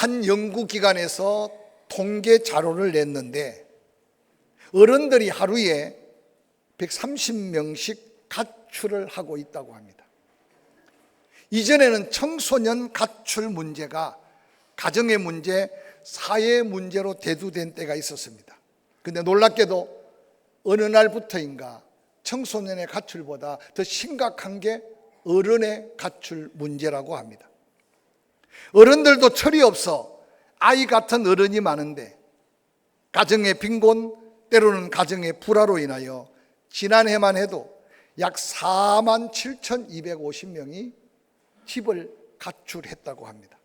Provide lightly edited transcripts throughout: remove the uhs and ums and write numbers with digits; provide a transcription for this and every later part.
한 연구기관에서 통계 자료를 냈는데 어른들이 하루에 130명씩 가출을 하고 있다고 합니다. 이전에는 청소년 가출 문제가 가정의 문제, 사회 문제로 대두된 때가 있었습니다. 그런데 놀랍게도 어느 날부터인가 청소년의 가출보다 더 심각한 게 어른의 가출 문제라고 합니다. 어른들도 철이 없어 아이 같은 어른이 많은데 가정의 빈곤, 때로는 가정의 불화로 인하여 지난해만 해도 약 47,250명이 집을 가출했다고 합니다.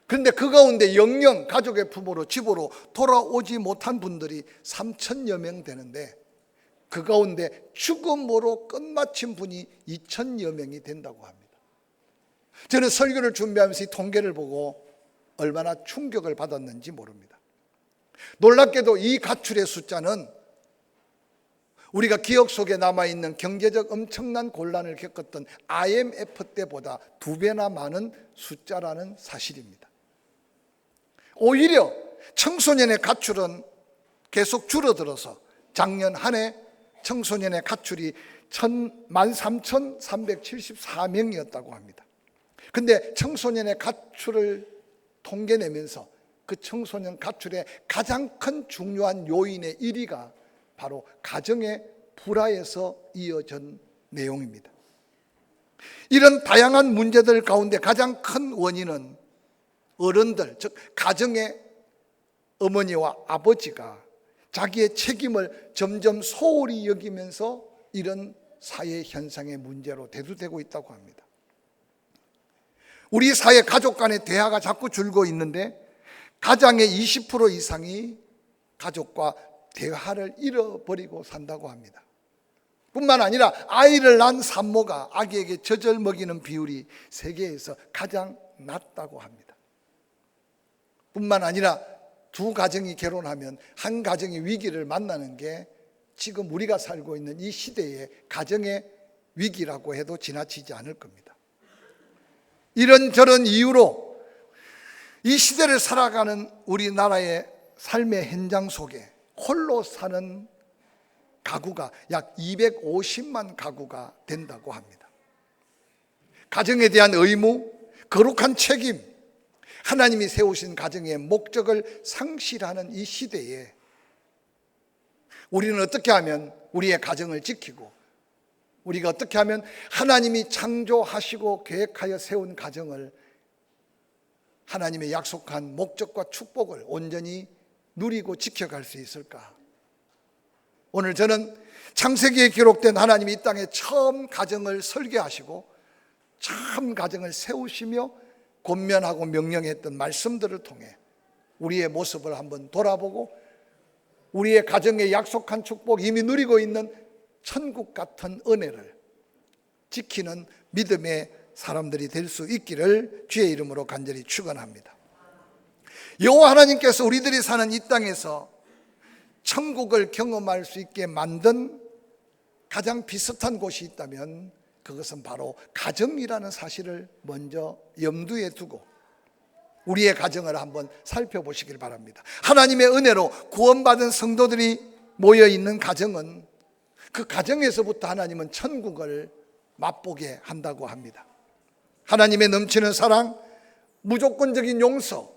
그런데 그 가운데 영영 가족의 품으로 집으로 돌아오지 못한 분들이 3,000여 명 되는데 그 가운데 죽음으로 끝마친 분이 2,000여 명이 된다고 합니다. 저는 설교를 준비하면서 이 통계를 보고 얼마나 충격을 받았는지 모릅니다. 놀랍게도 이 가출의 숫자는 우리가 기억 속에 남아있는 경제적 엄청난 곤란을 겪었던 IMF 때보다 2배나 많은 숫자라는 사실입니다. 오히려 청소년의 가출은 계속 줄어들어서 작년 한 해 청소년의 가출이 13,374명이었다고 합니다. 그런데 청소년의 가출을 통계내면서 그 청소년 가출의 가장 큰 중요한 요인의 1위가 바로 가정의 불화에서 이어진 내용입니다. 이런 다양한 문제들 가운데 가장 큰 원인은 어른들, 즉 가정의 어머니와 아버지가 자기의 책임을 점점 소홀히 여기면서 이런 사회 현상의 문제로 대두되고 있다고 합니다. 우리 사회 가족 간의 대화가 자꾸 줄고 있는데 가장의 20% 이상이 가족과 대화를 잃어버리고 산다고 합니다. 뿐만 아니라 아이를 낳은 산모가 아기에게 젖을 먹이는 비율이 세계에서 가장 낮다고 합니다. 뿐만 아니라 두 가정이 결혼하면 한 가정이 위기를 만나는 게 지금 우리가 살고 있는 이 시대의 가정의 위기라고 해도 지나치지 않을 겁니다. 이런저런 이유로 이 시대를 살아가는 우리나라의 삶의 현장 속에 홀로 사는 가구가 약 250만 가구가 된다고 합니다. 가정에 대한 의무, 거룩한 책임, 하나님이 세우신 가정의 목적을 상실하는 이 시대에 우리는 어떻게 하면 우리의 가정을 지키고 우리가 어떻게 하면 하나님이 창조하시고 계획하여 세운 가정을 하나님의 약속한 목적과 축복을 온전히 누리고 지켜갈 수 있을까? 오늘 저는 창세기에 기록된 하나님이 이 땅에 처음 가정을 설계하시고 처음 가정을 세우시며 권면하고 명령했던 말씀들을 통해 우리의 모습을 한번 돌아보고 우리의 가정에 약속한 축복, 이미 누리고 있는 천국 같은 은혜를 지키는 믿음의 사람들이 될 수 있기를 주의 이름으로 간절히 축원합니다. 여호와 하나님께서 우리들이 사는 이 땅에서 천국을 경험할 수 있게 만든 가장 비슷한 곳이 있다면 그것은 바로 가정이라는 사실을 먼저 염두에 두고 우리의 가정을 한번 살펴보시길 바랍니다. 하나님의 은혜로 구원받은 성도들이 모여있는 가정은 그 가정에서부터 하나님은 천국을 맛보게 한다고 합니다. 하나님의 넘치는 사랑, 무조건적인 용서,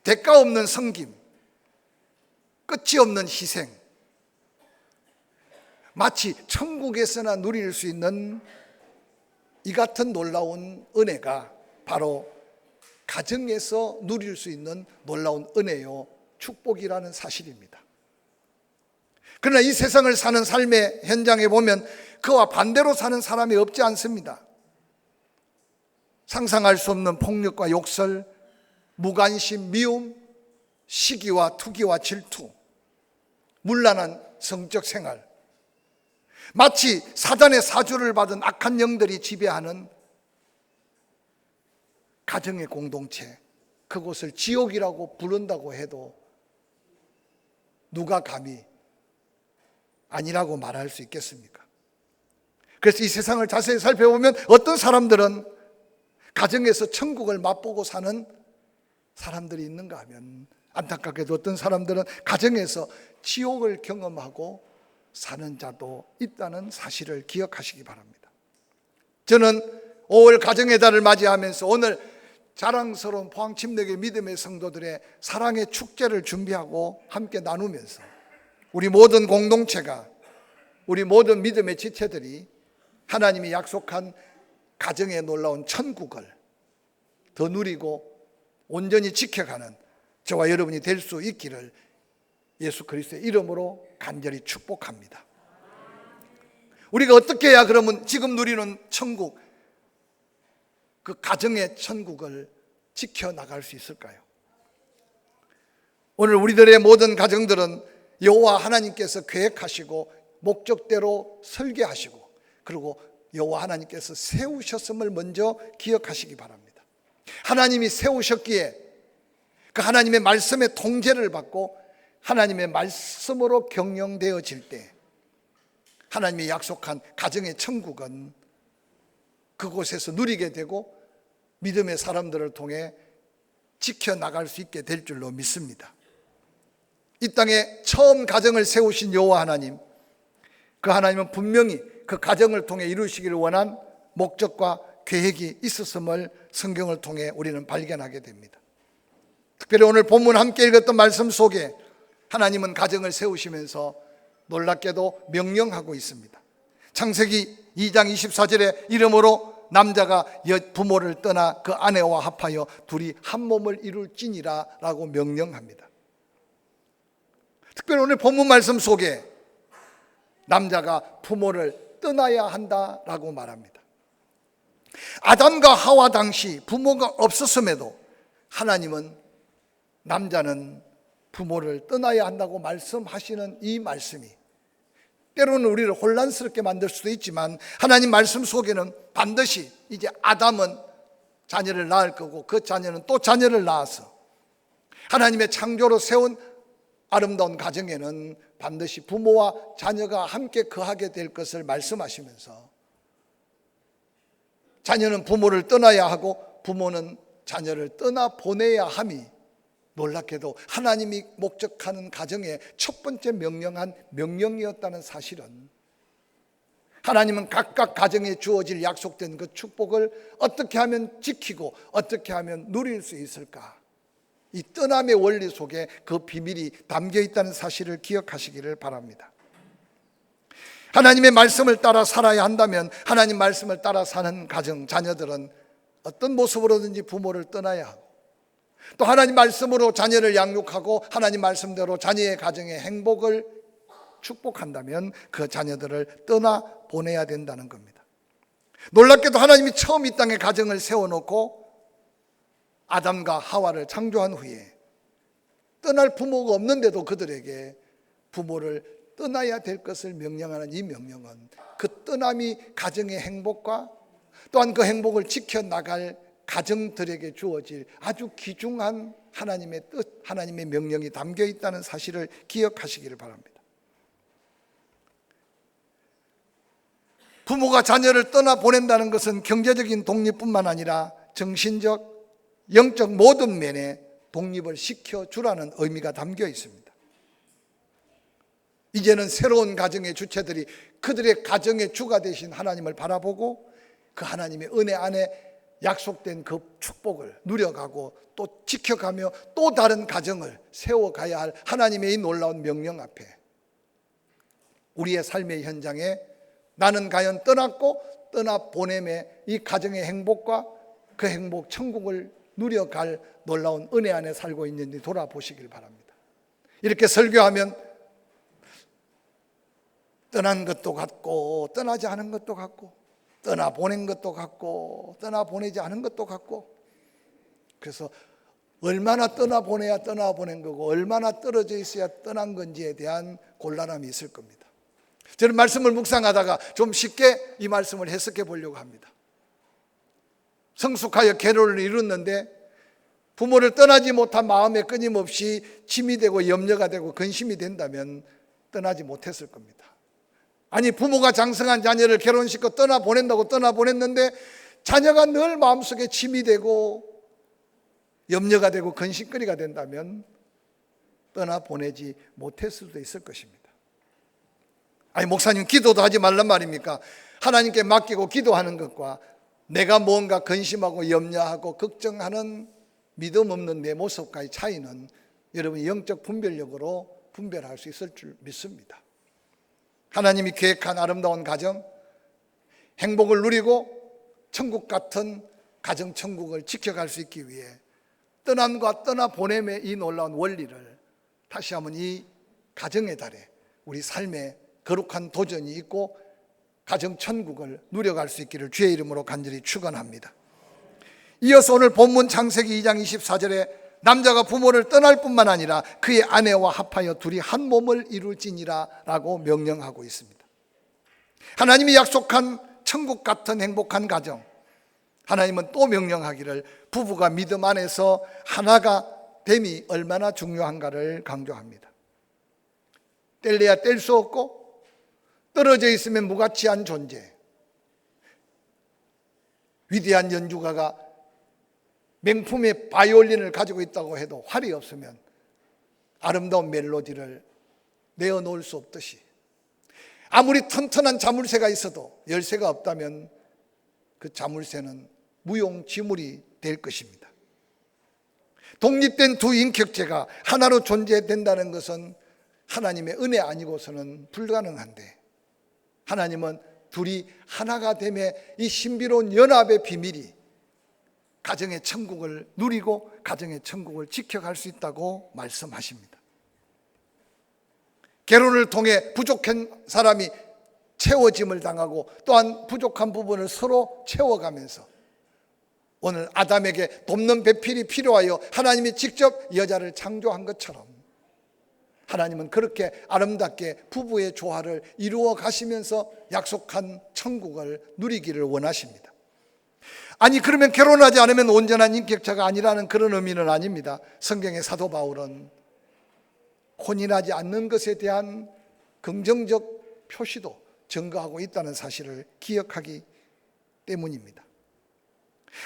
대가 없는 섬김, 끝이 없는 희생, 마치 천국에서나 누릴 수 있는 이 같은 놀라운 은혜가 바로 가정에서 누릴 수 있는 놀라운 은혜요 축복이라는 사실입니다. 그러나 이 세상을 사는 삶의 현장에 보면 그와 반대로 사는 사람이 없지 않습니다. 상상할 수 없는 폭력과 욕설, 무관심, 미움, 시기와 투기와 질투, 문란한 성적 생활, 마치 사단의 사주를 받은 악한 영들이 지배하는 가정의 공동체, 그곳을 지옥이라고 부른다고 해도 누가 감히 아니라고 말할 수 있겠습니까? 그래서 이 세상을 자세히 살펴보면 어떤 사람들은 가정에서 천국을 맛보고 사는 사람들이 있는가 하면 안타깝게도 어떤 사람들은 가정에서 지옥을 경험하고 사는 자도 있다는 사실을 기억하시기 바랍니다. 저는 5월 가정의 달을 맞이하면서 오늘 자랑스러운 포항침례교회 믿음의 성도들의 사랑의 축제를 준비하고 함께 나누면서 우리 모든 공동체가, 우리 모든 믿음의 지체들이 하나님이 약속한 가정의 놀라운 천국을 더 누리고 온전히 지켜가는 저와 여러분이 될 수 있기를 예수 그리스도의 이름으로 간절히 축복합니다. 우리가 어떻게 해야 그러면 지금 누리는 천국, 그 가정의 천국을 지켜나갈 수 있을까요? 오늘 우리들의 모든 가정들은 여호와 하나님께서 계획하시고 목적대로 설계하시고 그리고 여호와 하나님께서 세우셨음을 먼저 기억하시기 바랍니다. 하나님이 세우셨기에 그 하나님의 말씀의 통제를 받고 하나님의 말씀으로 경영되어질 때 하나님이 약속한 가정의 천국은 그곳에서 누리게 되고 믿음의 사람들을 통해 지켜나갈 수 있게 될 줄로 믿습니다. 이 땅에 처음 가정을 세우신 여호와 하나님, 그 하나님은 분명히 그 가정을 통해 이루시기를 원한 목적과 계획이 있었음을 성경을 통해 우리는 발견하게 됩니다. 특별히 오늘 본문 함께 읽었던 말씀 속에 하나님은 가정을 세우시면서 놀랍게도 명령하고 있습니다. 창세기 2장 24절에 이러므로 남자가 부모를 떠나 그 아내와 합하여 둘이 한 몸을 이룰지니라 라고 명령합니다. 특별히 오늘 본문 말씀 속에 남자가 부모를 떠나야 한다라고 말합니다. 아담과 하와 당시 부모가 없었음에도 하나님은 남자는 부모를 떠나야 한다고 말씀하시는 이 말씀이 때로는 우리를 혼란스럽게 만들 수도 있지만 하나님 말씀 속에는 반드시 이제 아담은 자녀를 낳을 거고 그 자녀는 또 자녀를 낳아서 하나님의 창조로 세운 아름다운 가정에는 반드시 부모와 자녀가 함께 거하게 될 것을 말씀하시면서 자녀는 부모를 떠나야 하고 부모는 자녀를 떠나보내야 함이 놀랍게도 하나님이 목적하는 가정의 첫 번째 명령한 명령이었다는 사실은 하나님은 각각 가정에 주어질 약속된 그 축복을 어떻게 하면 지키고 어떻게 하면 누릴 수 있을까? 이 떠남의 원리 속에 그 비밀이 담겨 있다는 사실을 기억하시기를 바랍니다. 하나님의 말씀을 따라 살아야 한다면 하나님 말씀을 따라 사는 가정, 자녀들은 어떤 모습으로든지 부모를 떠나야 하고 또 하나님 말씀으로 자녀를 양육하고 하나님 말씀대로 자녀의 가정의 행복을 축복한다면 그 자녀들을 떠나보내야 된다는 겁니다. 놀랍게도 하나님이 처음 이 땅에 가정을 세워놓고 아담과 하와를 창조한 후에 떠날 부모가 없는데도 그들에게 부모를 떠나야 될 것을 명령하는 이 명령은 그 떠남이 가정의 행복과 또한 그 행복을 지켜나갈 가정들에게 주어질 아주 귀중한 하나님의 뜻, 하나님의 명령이 담겨 있다는 사실을 기억하시기를 바랍니다. 부모가 자녀를 떠나보낸다는 것은 경제적인 독립뿐만 아니라 정신적, 영적 모든 면에 독립을 시켜주라는 의미가 담겨 있습니다. 이제는 새로운 가정의 주체들이 그들의 가정의 주가 되신 하나님을 바라보고 그 하나님의 은혜 안에 약속된 그 축복을 누려가고 또 지켜가며 또 다른 가정을 세워가야 할 하나님의 이 놀라운 명령 앞에 우리의 삶의 현장에 나는 과연 떠났고 떠나보냄의 이 가정의 행복과 그 행복 천국을 누려갈 놀라운 은혜 안에 살고 있는지 돌아보시길 바랍니다. 이렇게 설교하면 떠난 것도 같고 떠나지 않은 것도 같고 떠나보낸 것도 같고 떠나보내지 않은 것도 같고 그래서 얼마나 떠나보내야 떠나보낸 거고 얼마나 떨어져 있어야 떠난 건지에 대한 곤란함이 있을 겁니다. 저는 말씀을 묵상하다가 좀 쉽게 이 말씀을 해석해 보려고 합니다. 성숙하여 계로를 이뤘는데 부모를 떠나지 못한 마음에 끊임없이 짐이 되고 염려가 되고 근심이 된다면 떠나지 못했을 겁니다. 아니 부모가 장성한 자녀를 결혼시켜 떠나보낸다고 떠나보냈는데 자녀가 늘 마음속에 짐이 되고 염려가 되고 근심거리가 된다면 떠나보내지 못했을 수도 있을 것입니다. 아니, 목사님 기도도 하지 말란 말입니까? 하나님께 맡기고 기도하는 것과 내가 뭔가 근심하고 염려하고 걱정하는 믿음 없는 내 모습과의 차이는 여러분 영적 분별력으로 분별할 수 있을 줄 믿습니다. 하나님이 계획한 아름다운 가정, 행복을 누리고 천국 같은 가정천국을 지켜갈 수 있기 위해 떠남과 떠나보냄의 이 놀라운 원리를 다시 한번 이 가정의 달에 우리 삶에 거룩한 도전이 있고 가정천국을 누려갈 수 있기를 주의 이름으로 간절히 축원합니다. 이어서 오늘 본문 창세기 2장 24절에 남자가 부모를 떠날 뿐만 아니라 그의 아내와 합하여 둘이 한 몸을 이룰지니라 라고 명령하고 있습니다. 하나님이 약속한 천국 같은 행복한 가정, 하나님은 또 명령하기를 부부가 믿음 안에서 하나가 됨이 얼마나 중요한가를 강조합니다. 뗄래야 뗄 수 없고 떨어져 있으면 무가치한 존재. 위대한 연주가가 명품의 바이올린을 가지고 있다고 해도 활이 없으면 아름다운 멜로디를 내어놓을 수 없듯이 아무리 튼튼한 자물쇠가 있어도 열쇠가 없다면 그 자물쇠는 무용지물이 될 것입니다. 독립된 두 인격체가 하나로 존재된다는 것은 하나님의 은혜 아니고서는 불가능한데 하나님은 둘이 하나가 됨의 이 신비로운 연합의 비밀이 가정의 천국을 누리고 가정의 천국을 지켜갈 수 있다고 말씀하십니다. 결혼을 통해 부족한 사람이 채워짐을 당하고 또한 부족한 부분을 서로 채워가면서 오늘 아담에게 돕는 배필이 필요하여 하나님이 직접 여자를 창조한 것처럼 하나님은 그렇게 아름답게 부부의 조화를 이루어 가시면서 약속한 천국을 누리기를 원하십니다. 아니, 그러면 결혼하지 않으면 온전한 인격자가 아니라는 그런 의미는 아닙니다. 성경의 사도 바울은 혼인하지 않는 것에 대한 긍정적 표시도 증거하고 있다는 사실을 기억하기 때문입니다.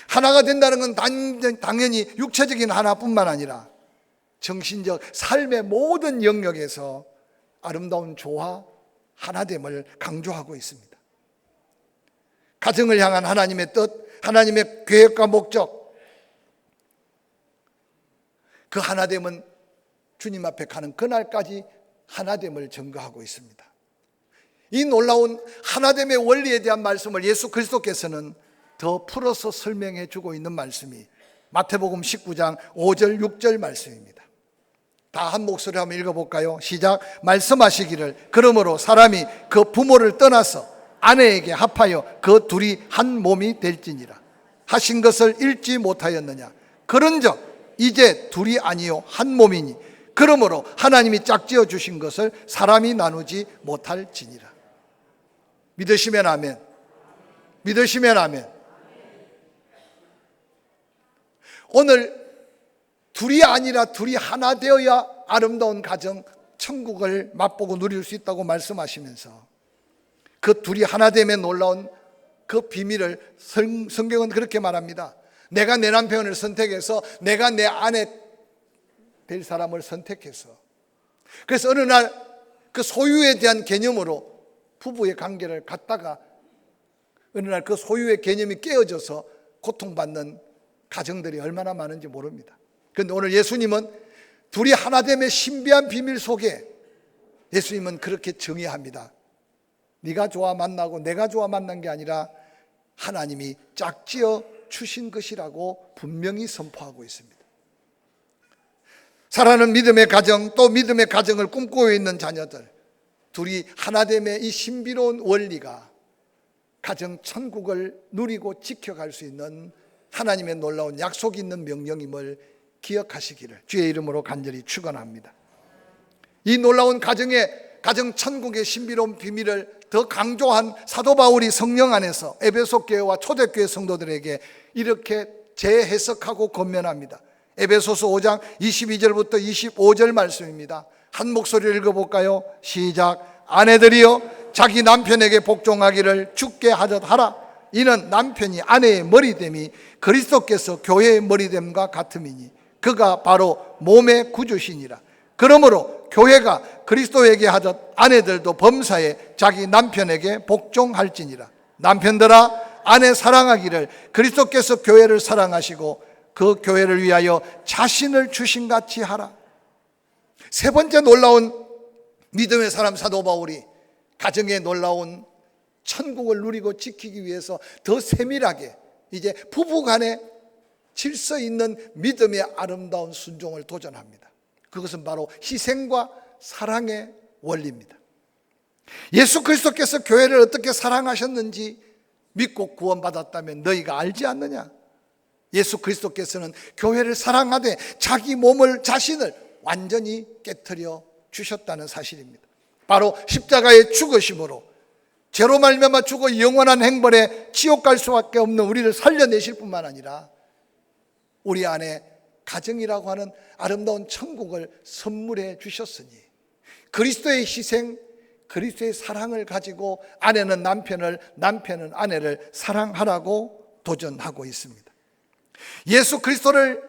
하나가 된다는 건 당연히 육체적인 하나뿐만 아니라 정신적 삶의 모든 영역에서 아름다운 조화, 하나됨을 강조하고 있습니다. 가정을 향한 하나님의 뜻, 하나님의 계획과 목적, 그 하나됨은 주님 앞에 가는 그날까지 하나됨을 증거하고 있습니다. 이 놀라운 하나됨의 원리에 대한 말씀을 예수 그리스도께서는 더 풀어서 설명해 주고 있는 말씀이 마태복음 19장 5절 6절 말씀입니다. 다 한 목소리로 한번 읽어볼까요? 시작. 말씀하시기를 그러므로 사람이 그 부모를 떠나서 아내에게 합하여 그 둘이 한 몸이 될지니라 하신 것을 읽지 못하였느냐. 그런즉 이제 둘이 아니요 한 몸이니 그러므로 하나님이 짝지어 주신 것을 사람이 나누지 못할지니라. 믿으시면 아멘. 믿으시면 아멘. 오늘 둘이 아니라 둘이 하나 되어야 아름다운 가정, 천국을 맛보고 누릴 수 있다고 말씀하시면서 그 둘이 하나됨에 놀라운 그 비밀을 성경은 그렇게 말합니다. 내가 내 남편을 선택해서 내가 내 아내 될 사람을 선택해서 그래서 어느 날 그 소유에 대한 개념으로 부부의 관계를 갖다가 어느 날 그 소유의 개념이 깨어져서 고통받는 가정들이 얼마나 많은지 모릅니다. 그런데 오늘 예수님은 둘이 하나됨의 신비한 비밀 속에 예수님은 그렇게 정의합니다. 네가 좋아 만나고 내가 좋아 만난 게 아니라 하나님이 짝지어 주신 것이라고 분명히 선포하고 있습니다. 사랑하는 믿음의 가정, 또 믿음의 가정을 꿈꾸고 있는 자녀들, 둘이 하나됨의 이 신비로운 원리가 가정 천국을 누리고 지켜갈 수 있는 하나님의 놀라운 약속이 있는 명령임을 기억하시기를 주의 이름으로 간절히 축원합니다. 이 놀라운 가정 천국의 신비로운 비밀을 더 강조한 사도 바울이 성령 안에서 에베소 교회와 초대교회 성도들에게 이렇게 재해석하고 권면합니다. 에베소서 5장 22절부터 25절 말씀입니다. 한 목소리를 읽어볼까요? 시작. 아내들이여 자기 남편에게 복종하기를 주께 하듯 하라. 이는 남편이 아내의 머리됨이 그리스도께서 교회의 머리됨과 같음이니 그가 바로 몸의 구주시니라. 그러므로 교회가 그리스도에게 하듯 아내들도 범사에 자기 남편에게 복종할지니라. 남편들아, 아내 사랑하기를 그리스도께서 교회를 사랑하시고 그 교회를 위하여 자신을 주신 같이 하라. 세 번째 놀라운 믿음의 사람 사도 바울이 가정의 놀라운 천국을 누리고 지키기 위해서 더 세밀하게 이제 부부간에 질서 있는 믿음의 아름다운 순종을 도전합니다. 그것은 바로 희생과 사랑의 원리입니다. 예수 그리스도께서 교회를 어떻게 사랑하셨는지 믿고 구원받았다면 너희가 알지 않느냐? 예수 그리스도께서는 교회를 사랑하되 자기 몸을 자신을 완전히 깨트려 주셨다는 사실입니다. 바로 십자가의 죽으심으로 죄로 말미암아 죽어 영원한 행벌에 지옥 갈 수밖에 없는 우리를 살려내실 뿐만 아니라 우리 안에 가정이라고 하는 아름다운 천국을 선물해 주셨으니 그리스도의 희생, 그리스도의 사랑을 가지고 아내는 남편을, 남편은 아내를 사랑하라고 도전하고 있습니다. 예수 그리스도를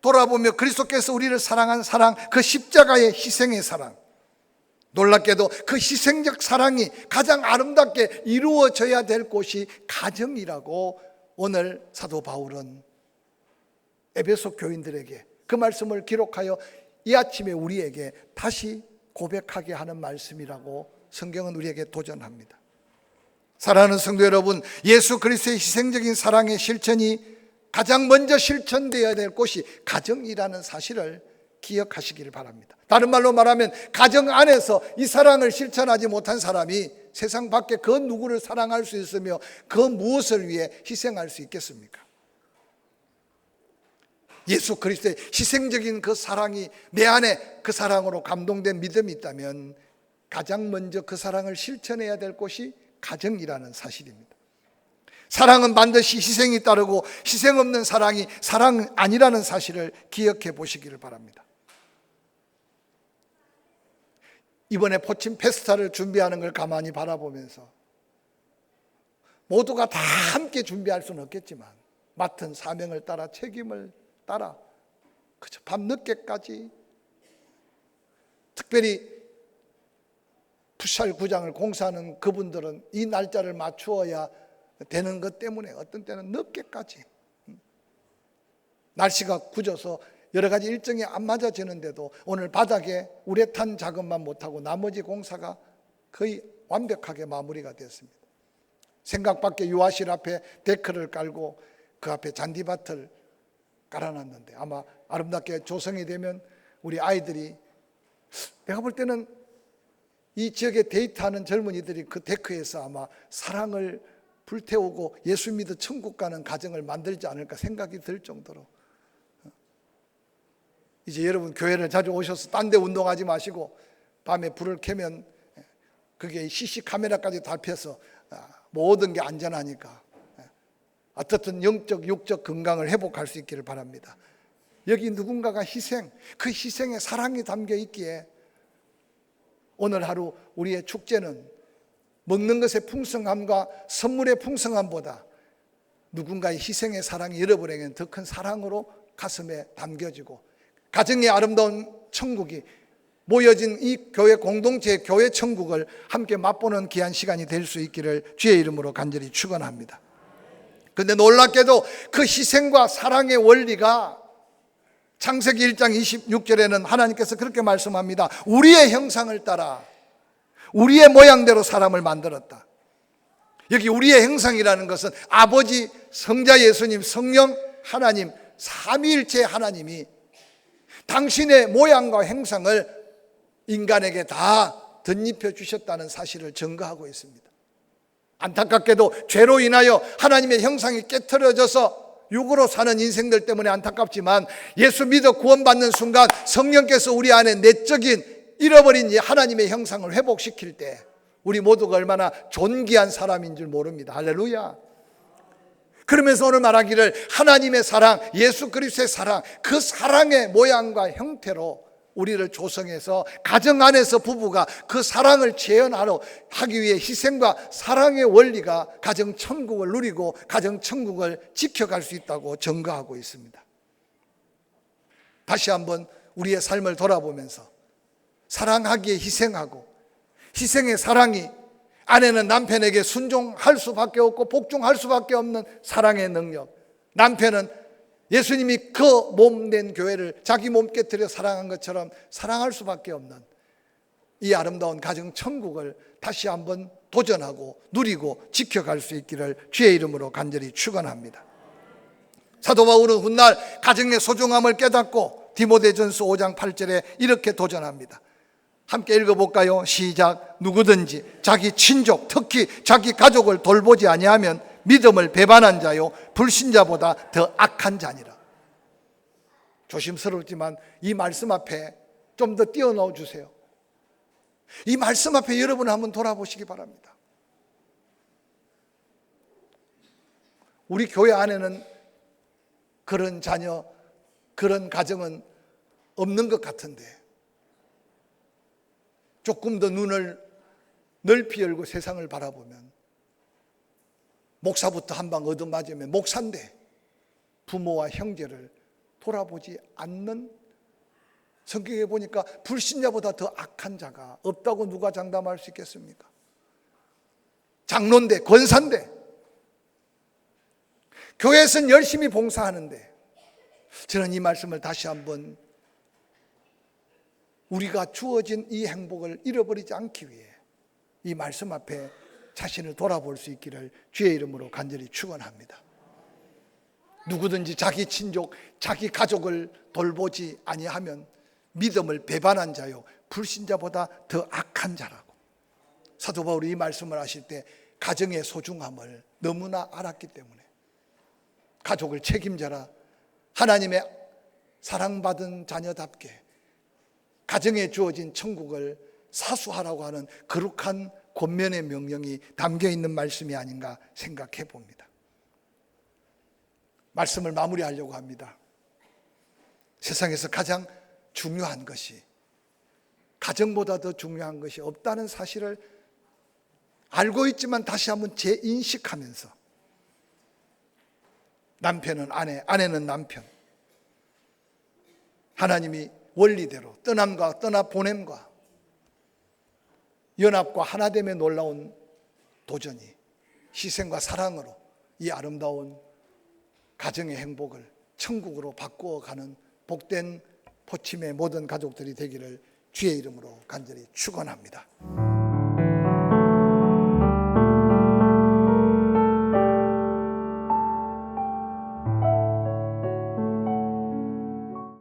돌아보며 그리스도께서 우리를 사랑한 사랑, 그 십자가의 희생의 사랑, 놀랍게도 그 희생적 사랑이 가장 아름답게 이루어져야 될 곳이 가정이라고 오늘 사도 바울은 에베소 교인들에게 그 말씀을 기록하여 이 아침에 우리에게 다시 고백하게 하는 말씀이라고 성경은 우리에게 도전합니다. 사랑하는 성도 여러분, 예수 그리스도의 희생적인 사랑의 실천이 가장 먼저 실천되어야 될 곳이 가정이라는 사실을 기억하시기를 바랍니다. 다른 말로 말하면 가정 안에서 이 사랑을 실천하지 못한 사람이 세상 밖에 그 누구를 사랑할 수 있으며 그 무엇을 위해 희생할 수 있겠습니까? 예수 그리스도의 희생적인 그 사랑이 내 안에 그 사랑으로 감동된 믿음이 있다면 가장 먼저 그 사랑을 실천해야 될 곳이 가정이라는 사실입니다. 사랑은 반드시 희생이 따르고 희생 없는 사랑이 사랑 아니라는 사실을 기억해 보시기를 바랍니다. 이번에 포침 페스타를 준비하는 걸 가만히 바라보면서 모두가 다 함께 준비할 수는 없겠지만 맡은 사명을 따라 책임을 따라 그저 밤늦게까지 특별히 풋살 구장을 공사하는 그분들은 이 날짜를 맞추어야 되는 것 때문에 어떤 때는 늦게까지 날씨가 굳어서 여러 가지 일정이 안 맞아지는데도 오늘 바닥에 우레탄 작업만 못하고 나머지 공사가 거의 완벽하게 마무리가 됐습니다. 생각 밖에 유아실 앞에 데크를 깔고 그 앞에 잔디밭을 깔아놨는데 아마 아름답게 조성이 되면 우리 아이들이, 내가 볼 때는 이 지역에 데이트하는 젊은이들이 그 데크에서 아마 사랑을 불태우고 예수 믿어 천국 가는 가정을 만들지 않을까 생각이 들 정도로, 이제 여러분 교회를 자주 오셔서 딴 데 운동하지 마시고 밤에 불을 켜면 그게 CC 카메라까지 달펴서 모든 게 안전하니까 어떻든 영적 육적 건강을 회복할 수 있기를 바랍니다. 여기 누군가가 희생, 그 희생에 사랑이 담겨 있기에 오늘 하루 우리의 축제는 먹는 것의 풍성함과 선물의 풍성함보다 누군가의 희생의 사랑이 여러분에게는 더 큰 사랑으로 가슴에 담겨지고 가정의 아름다운 천국이 모여진 이 교회 공동체의 교회 천국을 함께 맛보는 귀한 시간이 될 수 있기를 주의 이름으로 간절히 축원합니다. 그런데 놀랍게도 그 희생과 사랑의 원리가 창세기 1장 26절에는 하나님께서 그렇게 말씀합니다. 우리의 형상을 따라 우리의 모양대로 사람을 만들었다. 여기 우리의 형상이라는 것은 아버지, 성자 예수님, 성령 하나님, 삼위일체 하나님이 당신의 모양과 형상을 인간에게 다 덧입혀 주셨다는 사실을 증거하고 있습니다. 안타깝게도 죄로 인하여 하나님의 형상이 깨트려져서 육으로 사는 인생들 때문에 안타깝지만 예수 믿어 구원받는 순간 성령께서 우리 안에 내적인 잃어버린 이 하나님의 형상을 회복시킬 때 우리 모두가 얼마나 존귀한 사람인 줄 모릅니다. 할렐루야. 그러면서 오늘 말하기를 하나님의 사랑, 예수 그리스도의 사랑, 그 사랑의 모양과 형태로 우리를 조성해서 가정 안에서 부부가 그 사랑을 재현하러 하기 위해 희생과 사랑의 원리가 가정 천국을 누리고 가정 천국을 지켜갈 수 있다고 증거하고 있습니다. 다시 한번 우리의 삶을 돌아보면서 사랑하기에 희생하고 희생의 사랑이 아내는 남편에게 순종할 수밖에 없고 복종할 수밖에 없는 사랑의 능력, 남편은 예수님이 그 몸된 교회를 자기 몸 깨뜨려 사랑한 것처럼 사랑할 수밖에 없는 이 아름다운 가정 천국을 다시 한번 도전하고 누리고 지켜갈 수 있기를 주의 이름으로 간절히 축원합니다. 사도 바울은 훗날 가정의 소중함을 깨닫고 디모데전서 5장 8절에 이렇게 도전합니다. 함께 읽어볼까요? 시작. 누구든지 자기 친족, 특히 자기 가족을 돌보지 아니하면 믿음을 배반한 자요 불신자보다 더 악한 자니라. 조심스럽지만 이 말씀 앞에 좀 더 띄워넣어 주세요. 이 말씀 앞에 여러분 한번 돌아보시기 바랍니다. 우리 교회 안에는 그런 자녀, 그런 가정은 없는 것 같은데 조금 더 눈을 넓히 열고 세상을 바라보면 목사부터 한 방 얻어맞으면 목사인데 부모와 형제를 돌아보지 않는, 성경에 보니까 불신자보다 더 악한 자가 없다고 누가 장담할 수 있겠습니까? 장로인데 권사인데 교회에서는 열심히 봉사하는데, 저는 이 말씀을 다시 한번 우리가 주어진 이 행복을 잃어버리지 않기 위해 이 말씀 앞에 자신을 돌아볼 수 있기를 주의 이름으로 간절히 축원합니다. 누구든지 자기 친족, 자기 가족을 돌보지 아니하면 믿음을 배반한 자요 불신자보다 더 악한 자라고. 사도 바울이 이 말씀을 하실 때 가정의 소중함을 너무나 알았기 때문에 가족을 책임져라, 하나님의 사랑받은 자녀답게 가정에 주어진 천국을 사수하라고 하는 거룩한 권면의 명령이 담겨 있는 말씀이 아닌가 생각해 봅니다. 말씀을 마무리하려고 합니다. 세상에서 가장 중요한 것이, 가정보다 더 중요한 것이 없다는 사실을 알고 있지만 다시 한번 재인식하면서 남편은 아내, 아내는 남편, 하나님이 원리대로 떠남과 떠나보냄과 연합과 하나됨의 놀라운 도전이 희생과 사랑으로 이 아름다운 가정의 행복을 천국으로 바꾸어가는 복된 포침의 모든 가족들이 되기를 주의 이름으로 간절히 축원합니다.